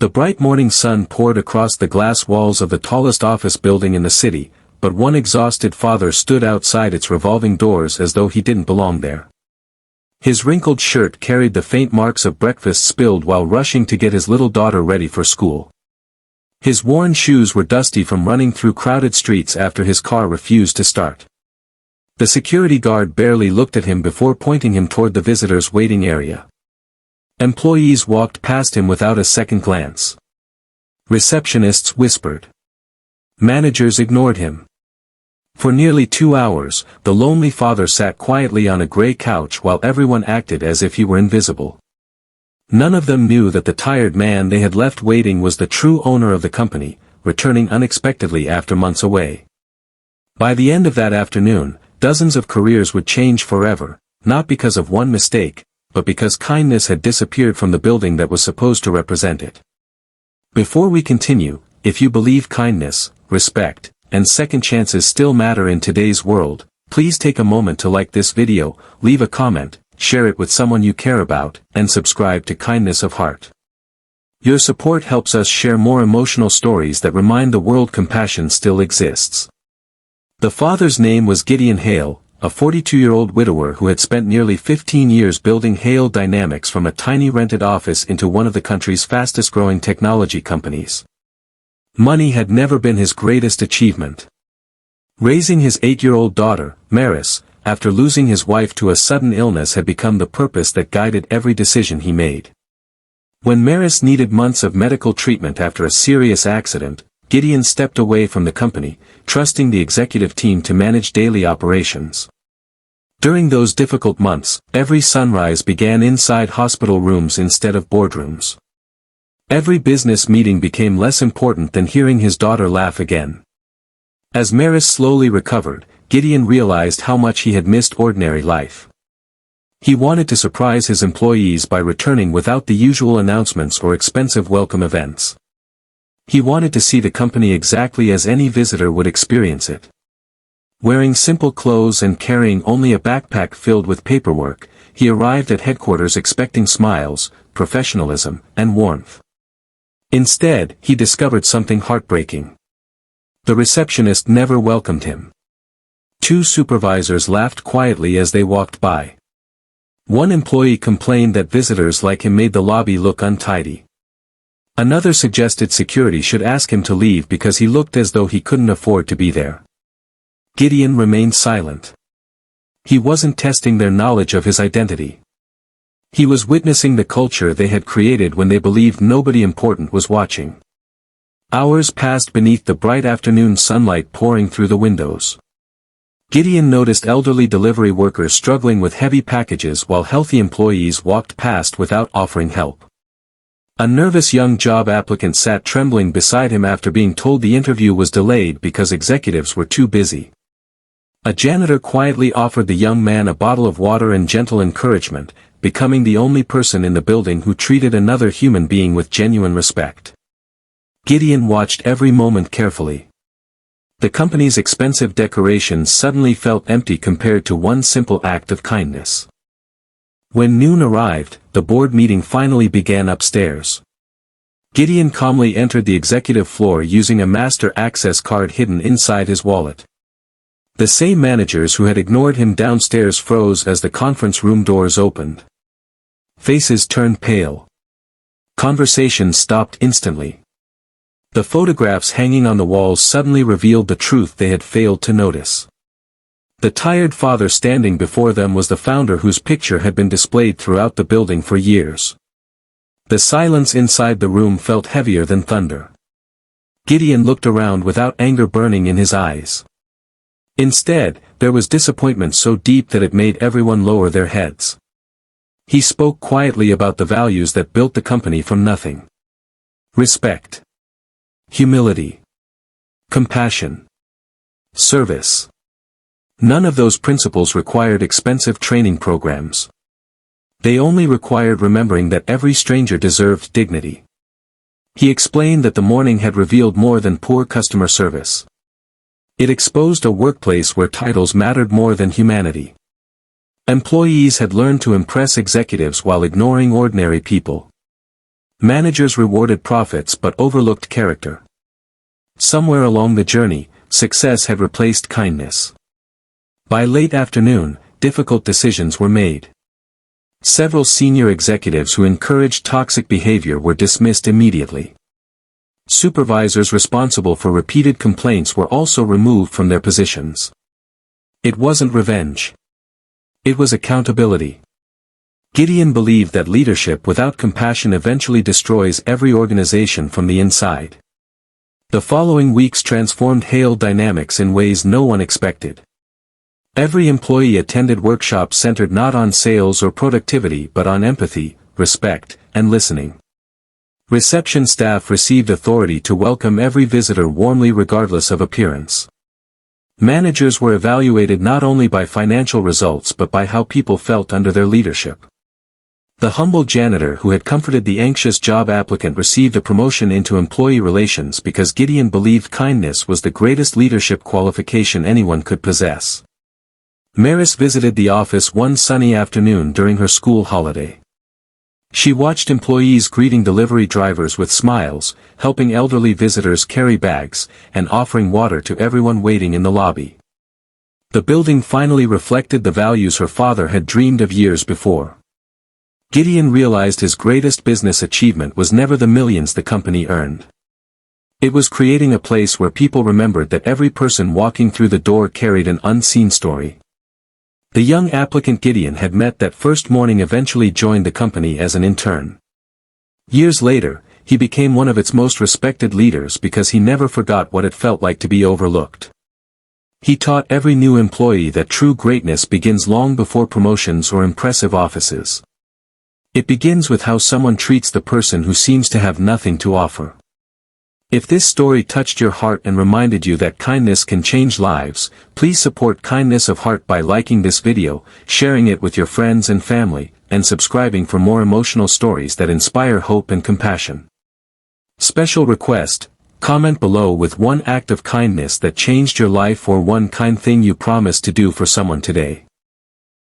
The bright morning sun poured across the glass walls of the tallest office building in the city, but one exhausted father stood outside its revolving doors as though he didn't belong there. His wrinkled shirt carried the faint marks of breakfast spilled while rushing to get his little daughter ready for school. His worn shoes were dusty from running through crowded streets after his car refused to start. The security guard barely looked at him before pointing him toward the visitors' waiting area. Employees walked past him without a second glance. Receptionists whispered. Managers ignored him. For nearly 2 hours, the lonely father sat quietly on a gray couch while everyone acted as if he were invisible. None of them knew that the tired man they had left waiting was the true owner of the company, returning unexpectedly after months away. By the end of that afternoon, dozens of careers would change forever, not because of one mistake, but because kindness had disappeared from the building that was supposed to represent it. Before we continue, if you believe kindness, respect, and second chances still matter in today's world, please take a moment to like this video, leave a comment, share it with someone you care about, and subscribe to Kindness of Hart. Your support helps us share more emotional stories that remind the world compassion still exists. The father's name was Gideon Hale, a 42-year-old widower who had spent nearly 15 years building Hale Dynamics from a tiny rented office into one of the country's fastest-growing technology companies. Money had never been his greatest achievement. Raising his 8-year-old daughter, Maris, after losing his wife to a sudden illness had become the purpose that guided every decision he made. When Maris needed months of medical treatment after a serious accident, Gideon stepped away from the company, trusting the executive team to manage daily operations. During those difficult months, every sunrise began inside hospital rooms instead of boardrooms. Every business meeting became less important than hearing his daughter laugh again. As Maris slowly recovered, Gideon realized how much he had missed ordinary life. He wanted to surprise his employees by returning without the usual announcements or expensive welcome events. He wanted to see the company exactly as any visitor would experience it. Wearing simple clothes and carrying only a backpack filled with paperwork, he arrived at headquarters expecting smiles, professionalism, and warmth. Instead, he discovered something heartbreaking. The receptionist never welcomed him. 2 supervisors laughed quietly as they walked by. One employee complained that visitors like him made the lobby look untidy. Another suggested security should ask him to leave because he looked as though he couldn't afford to be there. Gideon remained silent. He wasn't testing their knowledge of his identity. He was witnessing the culture they had created when they believed nobody important was watching. Hours passed beneath the bright afternoon sunlight pouring through the windows. Gideon noticed elderly delivery workers struggling with heavy packages while healthy employees walked past without offering help. A nervous young job applicant sat trembling beside him after being told the interview was delayed because executives were too busy. A janitor quietly offered the young man a bottle of water and gentle encouragement, becoming the only person in the building who treated another human being with genuine respect. Gideon watched every moment carefully. The company's expensive decorations suddenly felt empty compared to one simple act of kindness. When noon arrived, the board meeting finally began upstairs. Gideon calmly entered the executive floor using a master access card hidden inside his wallet. The same managers who had ignored him downstairs froze as the conference room doors opened. Faces turned pale. Conversations stopped instantly. The photographs hanging on the walls suddenly revealed the truth they had failed to notice. The tired father standing before them was the founder whose picture had been displayed throughout the building for years. The silence inside the room felt heavier than thunder. Gideon looked around without anger burning in his eyes. Instead, there was disappointment so deep that it made everyone lower their heads. He spoke quietly about the values that built the company from nothing. Respect. Humility. Compassion. Service. None of those principles required expensive training programs. They only required remembering that every stranger deserved dignity. He explained that the morning had revealed more than poor customer service. It exposed a workplace where titles mattered more than humanity. Employees had learned to impress executives while ignoring ordinary people. Managers rewarded profits but overlooked character. Somewhere along the journey, success had replaced kindness. By late afternoon, difficult decisions were made. Several senior executives who encouraged toxic behavior were dismissed immediately. Supervisors responsible for repeated complaints were also removed from their positions. It wasn't revenge. It was accountability. Gideon believed that leadership without compassion eventually destroys every organization from the inside. The following weeks transformed Hale dynamics in ways no one expected. Every employee attended workshops centered not on sales or productivity but on empathy, respect, and listening. Reception staff received authority to welcome every visitor warmly regardless of appearance. Managers were evaluated not only by financial results but by how people felt under their leadership. The humble janitor who had comforted the anxious job applicant received a promotion into employee relations because Gideon believed kindness was the greatest leadership qualification anyone could possess. Maris visited the office one sunny afternoon during her school holiday. She watched employees greeting delivery drivers with smiles, helping elderly visitors carry bags, and offering water to everyone waiting in the lobby. The building finally reflected the values her father had dreamed of years before. Gideon realized his greatest business achievement was never the millions the company earned. It was creating a place where people remembered that every person walking through the door carried an unseen story. The young applicant Gideon had met that first morning eventually joined the company as an intern. Years later, he became one of its most respected leaders because he never forgot what it felt like to be overlooked. He taught every new employee that true greatness begins long before promotions or impressive offices. It begins with how someone treats the person who seems to have nothing to offer. If this story touched your heart and reminded you that kindness can change lives, please support Kindness of Heart by liking this video, sharing it with your friends and family, and subscribing for more emotional stories that inspire hope and compassion. Special request: comment below with one act of kindness that changed your life or one kind thing you promised to do for someone today.